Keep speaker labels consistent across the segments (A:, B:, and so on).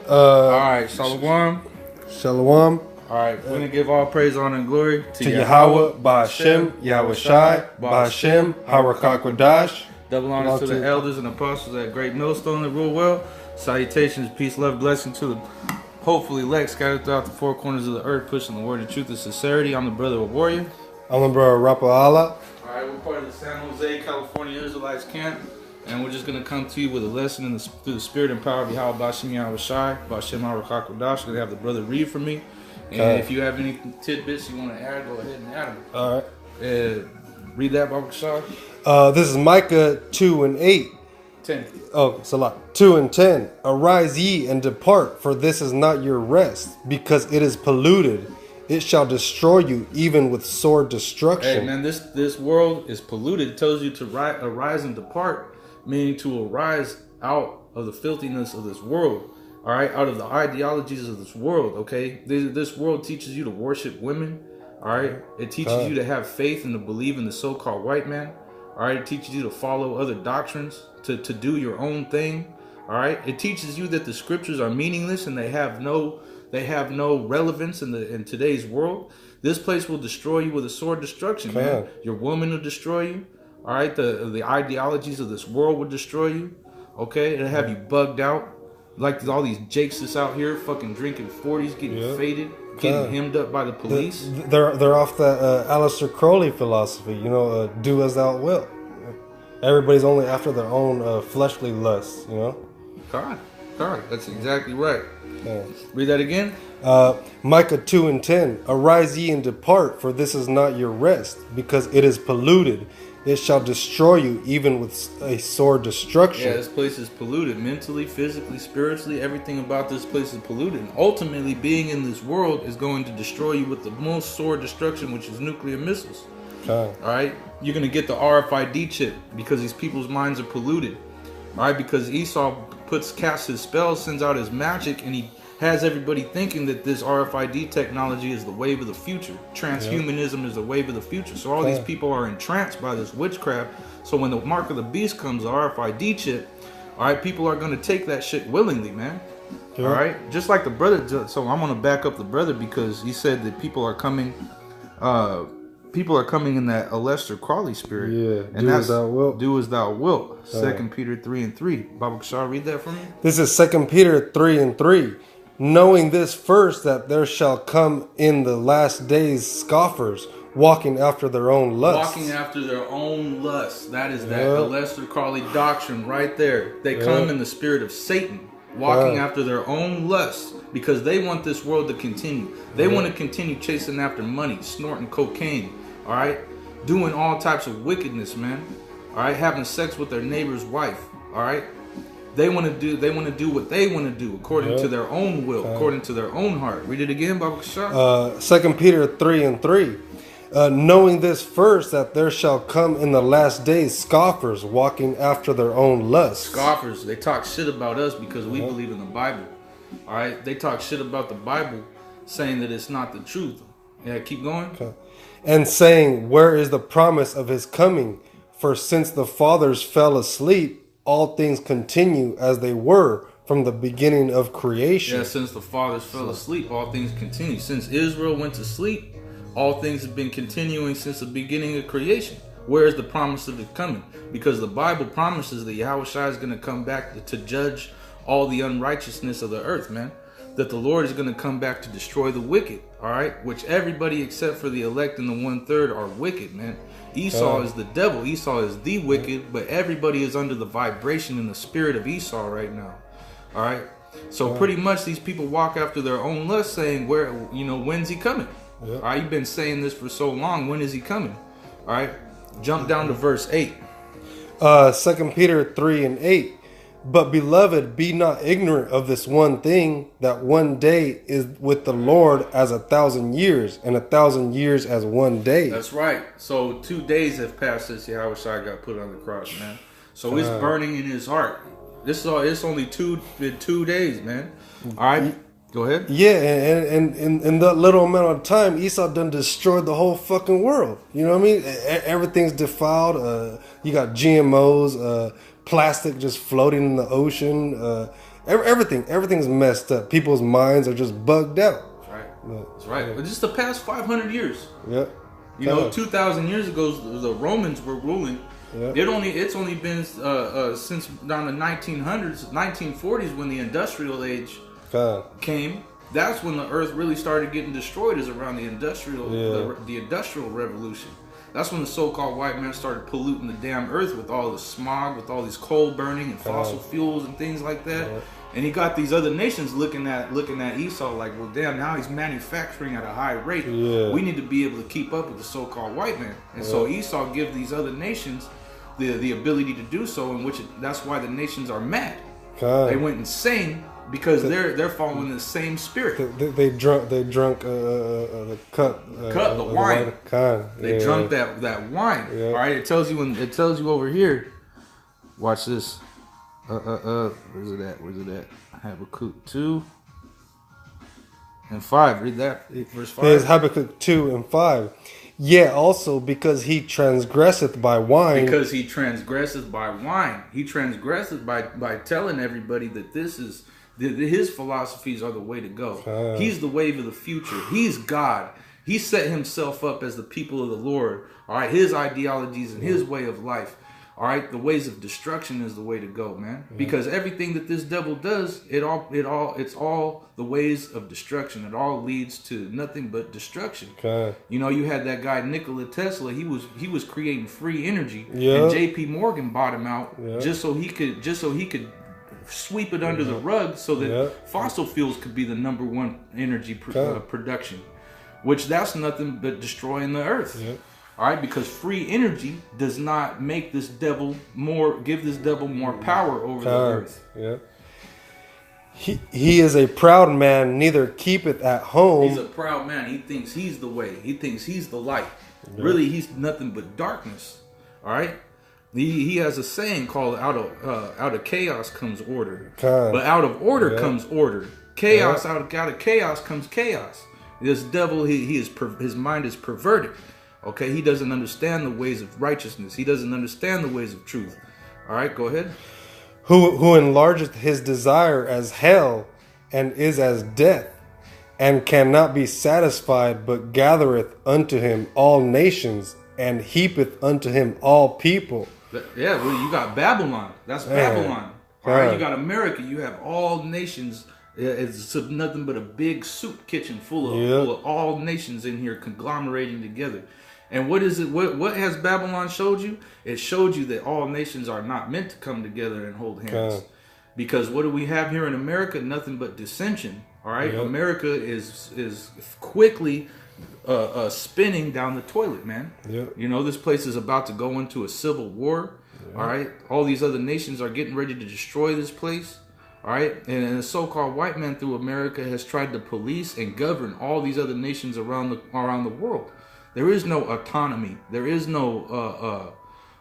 A: All right, Shalom.
B: Shalom.
A: All right, we're going to give all praise, honor, and glory
B: to Yahweh, Ba'Hashem, Yahweh Shai, Ba'Hashem, Harakat.
A: Double honors to the elders and apostles at Great Millstone that rule well. Salutations, peace, love, blessing to the hopefully elect scattered throughout the four corners of the earth, pushing the word of truth and sincerity. I'm the brother of Warrior.
B: I'm the brother Rapa Allah.
A: All right, we're part of the San Jose, California Israelites camp. And we're just going to come to you with a lesson through the spirit and power of Yahweh Ba'Hashem Yahweh Shai, Ba'Hashem Harakat. We're going to have the brother read for me. And if you have any tidbits you want to add, go ahead and add them.
B: All right.
A: Read that, Baba Shah.
B: This is Micah 2:8.
A: 10.
B: Oh, Salah. 2:10. Arise ye and depart, for this is not your rest, because it is polluted. It shall destroy you, even with sword destruction.
A: Hey, man, this world is polluted. It tells you to arise and depart, meaning to arise out of the filthiness of this world. All right, out of the ideologies of this world, okay? This world teaches you to worship women, all right? It teaches you to have faith and to believe in the so-called white man, all right? It teaches you to follow other doctrines, to do your own thing, all right? It teaches you that the scriptures are meaningless and they have no relevance in today's world. This place will destroy you with a sword destruction, man. Your woman will destroy you, all right? The ideologies of this world will destroy you, okay? It'll have you bugged out. Like all these jakes that's out here fucking drinking 40s, getting faded, getting hemmed up by the police.
B: They're off that Aleister Crowley philosophy, you know, do as thou wilt. Everybody's only after their own fleshly lusts, you know?
A: God, that's exactly right. Read that again.
B: Micah 2:10. Arise ye and depart, for this is not your rest, because it is polluted. It shall destroy you, even with a sword destruction.
A: Yeah, this place is polluted. Mentally, physically, spiritually, everything about this place is polluted. And ultimately, being in this world is going to destroy you with the most sword destruction, which is nuclear missiles. All right? You're going to get the RFID chip because these people's minds are polluted. All right? Because Esau casts his spells, sends out his magic, and he has everybody thinking that this RFID technology is the wave of the future. Transhumanism is the wave of the future. So all these people are entranced by this witchcraft. So when the mark of the beast comes, the RFID chip, all right, people are going to take that shit willingly, man. All right, just like the brother. So I'm going to back up the brother because he said that people are coming in that Aleister Crowley spirit.
B: Yeah,
A: and
B: do as thou wilt.
A: Do as thou wilt. 2 Peter 3:3. Baba Kashar, read that for me.
B: This is 2 Peter 3:3. Knowing this first, that there shall come in the last days scoffers, walking after their own lusts.
A: Walking after their own lusts. That is that Aleister Crowley doctrine right there. They come in the spirit of Satan, walking after their own lusts, because they want this world to continue. They want to continue chasing after money, snorting cocaine, all right? Doing all types of wickedness, man. All right? Having sex with their neighbor's wife, all right? They want to do what they want to do according to their own will, according to their own heart. Read it again, Baba Kashar.
B: 2 Peter 3:3. Knowing this first, that there shall come in the last days scoffers, walking after their own lusts.
A: Scoffers, they talk shit about us because we believe in the Bible. All right? They talk shit about the Bible, saying that it's not the truth. Yeah, keep going.
B: And saying, where is the promise of his coming? For since the fathers fell asleep, all things continue as they were from the beginning of creation.
A: Yeah, since the fathers fell asleep, all things continue. Since Israel went to sleep, all things have been continuing since the beginning of creation. Where is the promise of it coming? Because the Bible promises that Yahweh Shai is going to come back to judge all the unrighteousness of the earth, man. That the Lord is going to come back to destroy the wicked, all right? Which everybody except for the elect and the 1/3 are wicked, man. Esau is the devil. Esau is the wicked, but everybody is under the vibration and the spirit of Esau right now, all right? So pretty much these people walk after their own lust, saying, when's he coming? All right, you've been saying this for so long. When is he coming? All right, jump down to verse 8.
B: 2 Peter 3:8. But beloved, be not ignorant of this one thing, that one day is with the Lord as 1,000 years, and 1,000 years as one day.
A: That's right. So 2 days have passed since Yahweh Shai got put on the cross, man. So it's burning in his heart. It's only 2 days, man. All right, go ahead.
B: Yeah, and in that little amount of time, Esau done destroyed the whole fucking world. You know what I mean? Everything's defiled. You got GMOs, plastic just floating in the ocean. Everything's messed up. People's minds are just bugged out.
A: That's right. That's right. But just the past 500 years.
B: Yeah.
A: You know, 2,000 years ago, the Romans were ruling. Yep. It's only been since around the 1900s, 1940s, when the industrial age came. That's when the earth really started getting destroyed. Is around the industrial revolution. That's when the so-called white man started polluting the damn earth with all the smog, with all these coal burning and fossil fuels and things like that. Yeah. And he got these other nations looking at Esau like, well, damn, now he's manufacturing at a high rate. Yeah. We need to be able to keep up with the so-called white man. And so Esau gives these other nations the ability to do so, in which that's why the nations are mad. They went insane because they're following the same spirit.
B: They drunk the wine.
A: They drunk that wine. Yeah. All right, it tells you over here. Watch this. Where's it at? Habakkuk 2 and 5. Read that. Verse 5.
B: There's Habakkuk 2 and 5. Yeah, also because he transgresseth by wine.
A: Because he transgresseth by wine. He transgresseth by telling everybody that this is his philosophies are the way to go. He's the wave of the future. He's God. He set himself up as the people of the Lord. All right, his ideologies and his way of life. All right, the ways of destruction is the way to go, man. Because everything that this devil does, it's all the ways of destruction. It all leads to nothing but destruction. You know, you had that guy Nikola Tesla. He was creating free energy, and J.P. Morgan bought him out just so he could sweep it under the rug, so that fossil fuels could be the number one energy production, which that's nothing but destroying the earth. All right, because free energy does not make give this devil more power over the earth.
B: Yeah. He is a proud man, neither keepeth at home.
A: He's a proud man. He thinks he's the way. He thinks he's the light. Really, he's nothing but darkness. All right. He has a saying called out of chaos comes order, but out of order comes order. Chaos out of chaos comes chaos. This devil, his mind is perverted. Okay, he doesn't understand the ways of righteousness. He doesn't understand the ways of truth. All right, go ahead.
B: Who enlargeth his desire as hell, and is as death, and cannot be satisfied, but gathereth unto him all nations, and heapeth unto him all people.
A: Yeah, well, you got Babylon. That's Babylon. All right, you got America. You have all nations. It's nothing but a big soup kitchen full of all nations in here conglomerating together. And what is it? What has Babylon showed you? It showed you that all nations are not meant to come together and hold hands. Because what do we have here in America? Nothing but dissension. All right, America is quickly spinning down the toilet, man. You know, this place is about to go into a civil war. All right, all these other nations are getting ready to destroy this place. All right, and the so-called white man through America has tried to police and govern all these other nations around the world. There is no autonomy. There is no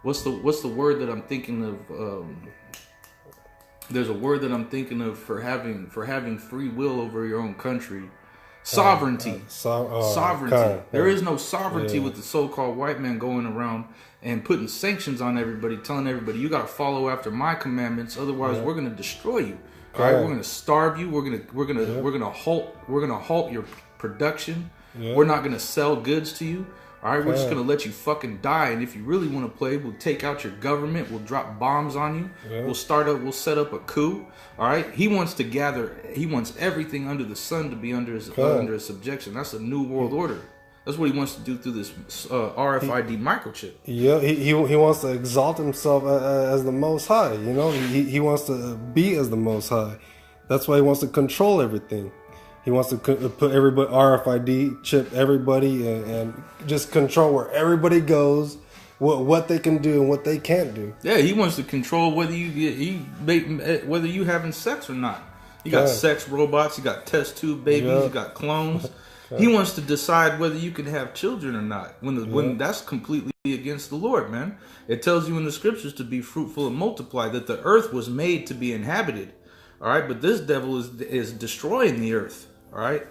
A: what's the word that I'm thinking of? There's a word that I'm thinking of for having free will over your own country. Sovereignty. Sovereignty. There is no sovereignty with the so-called white man going around and putting sanctions on everybody, telling everybody you got to follow after my commandments, otherwise we're going to destroy you. All right, we're going to starve you. We're going to halt your production. We're not going to sell goods to you. All right, we're just going to let you fucking die. And if you really want to play, we'll take out your government. We'll drop bombs on you. We'll set up a coup. All right. He wants everything under the sun to be under his subjection. That's a new world order. That's what he wants to do through this RFID microchip.
B: Yeah, he wants to exalt himself as the Most High. You know, he wants to be as the Most High. That's why he wants to control everything. He wants to put everybody RFID chip everybody and just control where everybody goes, what they can do and what they can't do.
A: Yeah, he wants to control whether you having sex or not. You got sex robots, you got test tube babies, you got clones. He wants to decide whether you can have children or not. When that's completely against the Lord, man. It tells you in the scriptures to be fruitful and multiply, that the earth was made to be inhabited. All right, but this devil is destroying the earth. All right.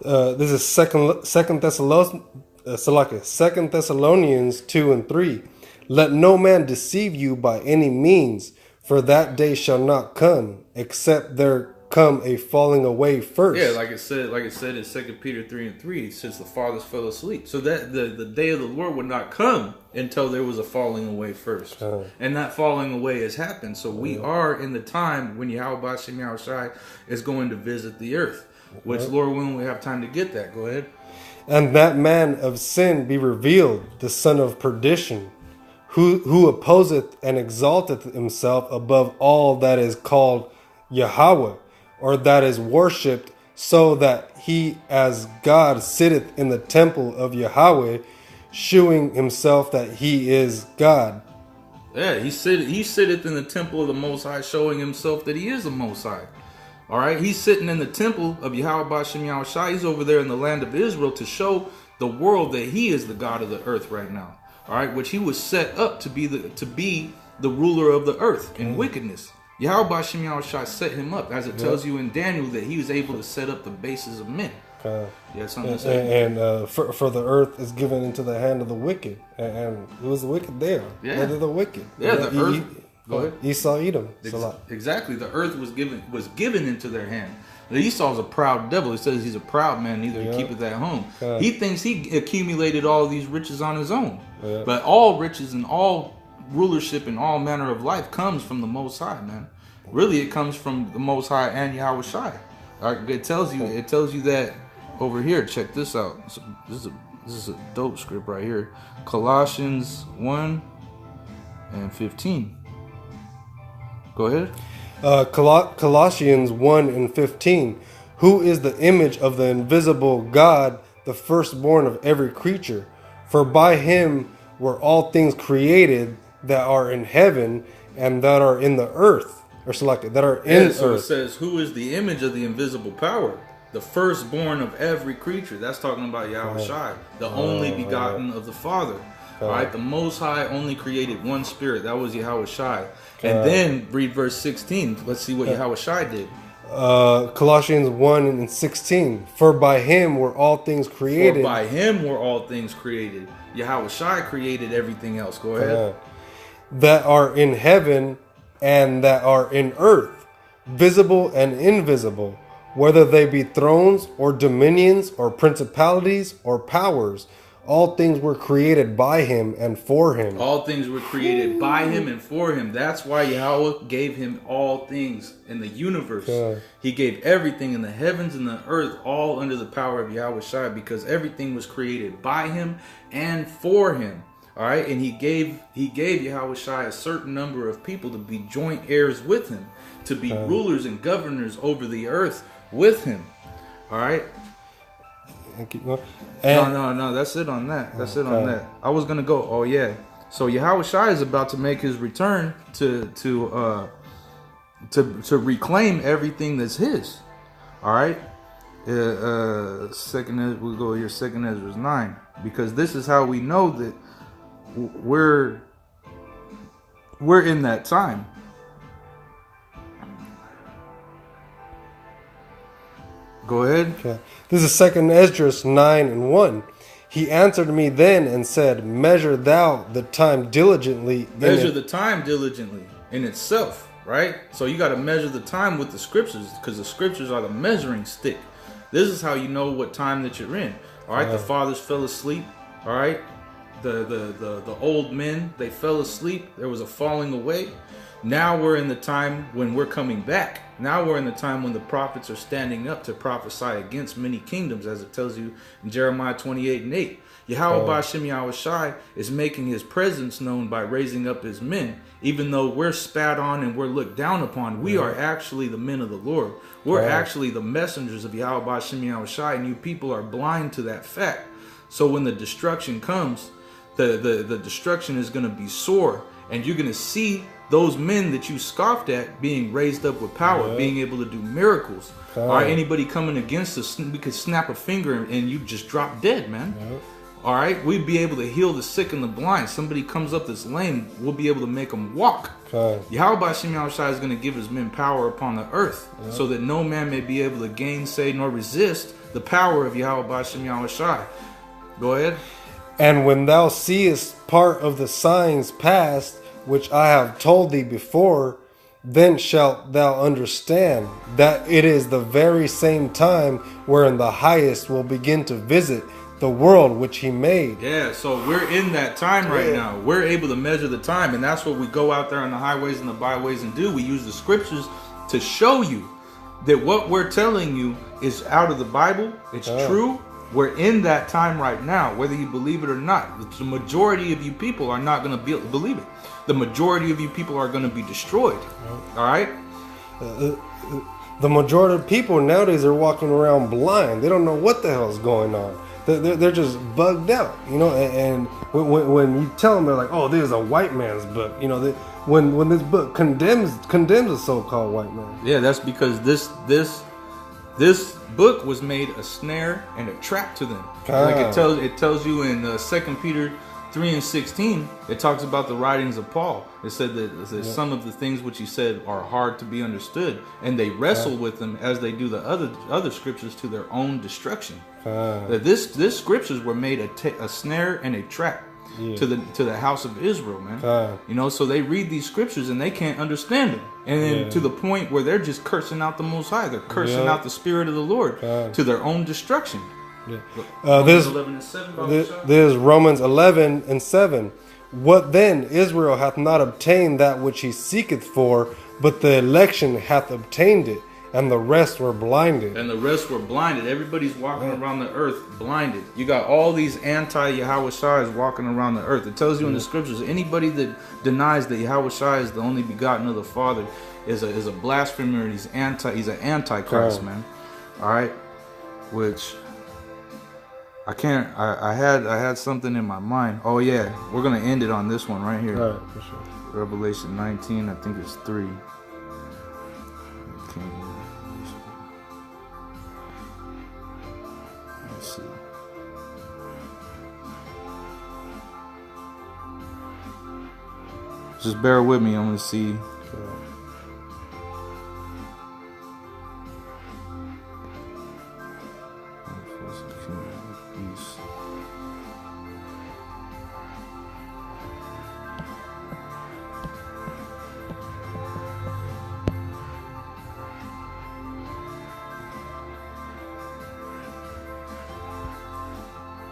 B: This is Second Thessalonians 2 and 3. Let no man deceive you by any means, For that day shall not come, except there come a falling away first.
A: Yeah, like it said in 2 Peter 3:3, since the fathers fell asleep. So that the day of the Lord would not come until there was a falling away first. And that falling away has happened. So we are in the time when Yahweh B'Shem Yahushai is going to visit the earth. Which, Lord willing, we have time to get that. Go ahead.
B: And that man of sin be revealed, the son of perdition, who opposeth and exalteth himself above all that is called Yahweh, or that is worshipped, so that he as God sitteth in the temple of Yahweh, shewing himself that he is God.
A: Yeah, he sitteth in the temple of the Most High, showing himself that he is the Most High. All right, he's sitting in the temple of Yahweh B'Shem Yahushai. He's over there in the land of Israel to show the world that he is the God of the earth right now. All right, which he was set up to be the ruler of the earth in wickedness. Yahweh B'Shem Yahushai set him up, as it tells you in Daniel that he was able to set up the bases of men. Yeah, something to say.
B: And for the earth is given into the hand of the wicked, and who is the wicked? There,
A: yeah,
B: they're the wicked.
A: Yeah, the earth. Go ahead.
B: Esau, Edom.
A: Exactly. The earth was given into their hand. Esau's a proud devil. He says he's a proud man, neither he keepeth at home. He thinks he accumulated all these riches on his own. But all riches and all rulership and all manner of life comes from the Most High, man. Really, it comes from the Most High and Yahweh Shai. It tells you that over here. Check this out. This is a dope script right here. Colossians 1:15. Go ahead.
B: Colossians 1:15. Who is the image of the invisible God, the firstborn of every creature? For by him were all things created that are in heaven and that are in the earth. Or selected, that are in earth.
A: So it says, who is the image of the invisible power? The firstborn of every creature. That's talking about Yahweh Shai, the only begotten of the Father. All right, the Most High only created one spirit. That was Yahweh Shai. And then read verse 16. Let's see what Yahweh Shai did.
B: Colossians 1:16. For by him were all things created.
A: For by him were all things created. Yahweh Shai created everything else. Go ahead.
B: That are in heaven and that are in earth, visible and invisible, whether they be thrones or dominions or principalities or powers. All things were created by him and for him.
A: All things were created by him and for him. That's why Yahweh gave him all things in the universe. He gave everything in the heavens and the earth all under the power of Yahweh Shai, because everything was created by him and for him. All right, and he gave Yahweh Shai a certain number of people to be joint heirs with him, to be rulers and governors over the earth with him. All right. No. That's it on that. That's it on that. I was gonna go. Oh yeah. So Yahweh Shai is about to make his return to reclaim everything that's his. All right. We'll go here. 2 Ezra 9, because this is how we know that we're in that time. Go ahead.
B: Okay. This is 2 Ezra 9:1. He answered me then and said, measure thou the time diligently.
A: Measure the time diligently in itself, right? So you got to measure the time with the scriptures, because the scriptures are the measuring stick. This is how you know what time that you're in. All right, the fathers fell asleep. All right, the old men, they fell asleep. There was a falling away. Now we're in the time when we're coming back. Now we're in the time when the prophets are standing up to prophesy against many kingdoms, as it tells you in Jeremiah 28:8. Yahweh B'Shem Yahushai is making his presence known by raising up his men. Even though we're spat on and we're looked down upon, we are actually the men of the Lord. We're actually the messengers of Yahweh B'Shem Yahushai, and you people are blind to that fact. So when the destruction comes, the destruction is going to be sore, and you're going to see those men that you scoffed at being raised up with power, being able to do miracles. All right, anybody coming against us, we could snap a finger and you just drop dead, man. All right, we'd be able to heal the sick and the blind. Somebody comes up that's lame, we'll be able to make them walk. Yahweh B'Shem Yahushai is going to give his men power upon the earth, so that no man may be able to gainsay nor resist the power of Yahweh B'Shem Yahushai. Go ahead.
B: And when thou seest part of the signs past, which I have told thee before, then shalt thou understand that it is the very same time wherein the highest will begin to visit the world which he made.
A: Yeah, so we're in that time right now. We're able to measure the time, and that's what we go out there on the highways and the byways and do. We use the scriptures to show you that what we're telling you is out of the Bible. It's true. We're in that time right now, whether you believe it or not. The majority of you people are not going to believe it. The majority of you people are going to be destroyed. All right?
B: The majority of people nowadays are walking around blind. They don't know what the hell is going on. They're just bugged out, you know. And when you tell them, they're like, "Oh, this is a white man's book," you know. When this book condemns a so-called white man.
A: Yeah, that's because this book was made a snare and a trap to them. Like it tells you in 2 Peter 3:16, it talks about the writings of Paul. It said that some of the things which he said are hard to be understood, and they wrestle with them as they do the other scriptures to their own destruction. That this scriptures were made a snare and a trap to the house of Israel, man. You know, so they read these scriptures and they can't understand them, and then to the point where they're just cursing out the Most High. They're cursing out the Spirit of the Lord to their own destruction.
B: This is Romans 11:7. What then? Israel hath not obtained that which he seeketh for, but the election hath obtained it, and the rest were blinded.
A: Everybody's walking around the earth blinded. You got all these anti-Yahushais walking around the earth. It tells you in the scriptures, anybody that denies that Yahushua is the only begotten of the Father is a blasphemer. He's an antichrist, man. All right, which I can't. I had something in my mind. Oh yeah, we're gonna end it on this one right here.
B: All right, for sure.
A: Revelation 19, I think it's 3. Let's see. Just bear with me. I'm gonna see.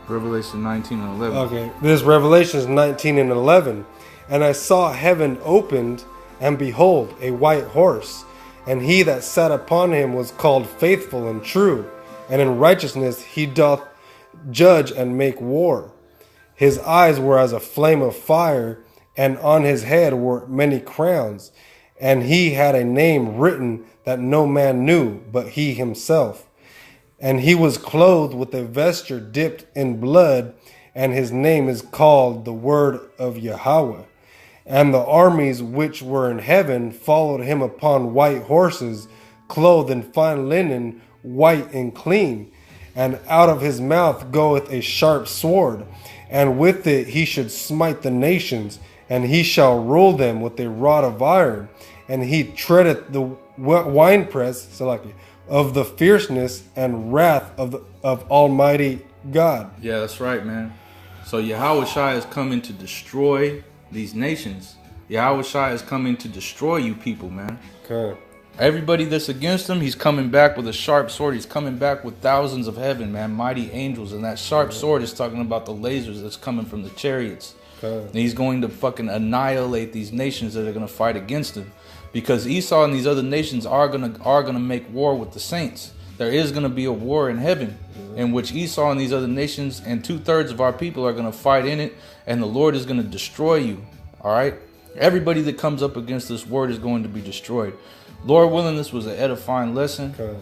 A: Revelation 19:11.
B: Okay, this Revelation is 19:11. And I saw heaven opened, and behold, a white horse, and he that sat upon him was called Faithful and True, and in righteousness he doth judge and make war. His eyes were as a flame of fire, and on his head were many crowns, and he had a name written that no man knew but he himself. And he was clothed with a vesture dipped in blood, and his name is called the Word of Yahweh. And the armies which were in heaven followed him upon white horses, clothed in fine linen, white and clean. And out of his mouth goeth a sharp sword, and with it he should smite the nations, and he shall rule them with a rod of iron. And he treadeth the winepress, of the fierceness and wrath of Almighty God.
A: Yeah, that's right, man. So Yahushua is coming to destroy these nations. Yahushua is coming to destroy you people, man.
B: Okay.
A: Everybody that's against him, he's coming back with a sharp sword. He's coming back with thousands of heaven, man, mighty angels. And that sharp sword is talking about the lasers that's coming from the chariots. Okay. And he's going to fucking annihilate these nations that are going to fight against him. Because Esau and these other nations are gonna make war with the saints. There is gonna be a war in heaven, in which Esau and these other nations and 2/3 of our people are gonna fight in it, and the Lord is gonna destroy you. All right, everybody that comes up against this word is going to be destroyed. Lord willing, this was an edifying lesson. Okay.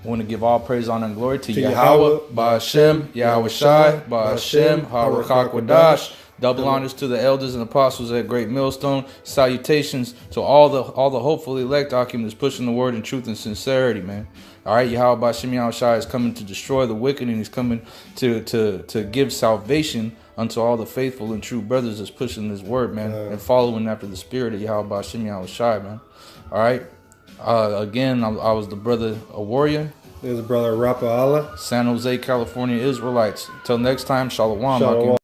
A: I want to give all praise, honor, and glory to Yahweh, Ba'ashem, Yahushai, Ba'ashem, Harakak. Double honors to the elders and apostles at Great Millstone. Salutations to all the hopeful elect documents pushing the word in truth and sincerity, man. All right, Yahweh Ba'ashem Yahushai is coming to destroy the wicked, and he's coming to give salvation unto all the faithful and true brothers that's pushing this word, man, and following after the spirit of Yahweh Ba'ashem Yahushai, man. All right. Again, I was the brother, a warrior.
B: There's brother Rapa Allah.
A: San Jose, California, Israelites. Till next time, Shalom.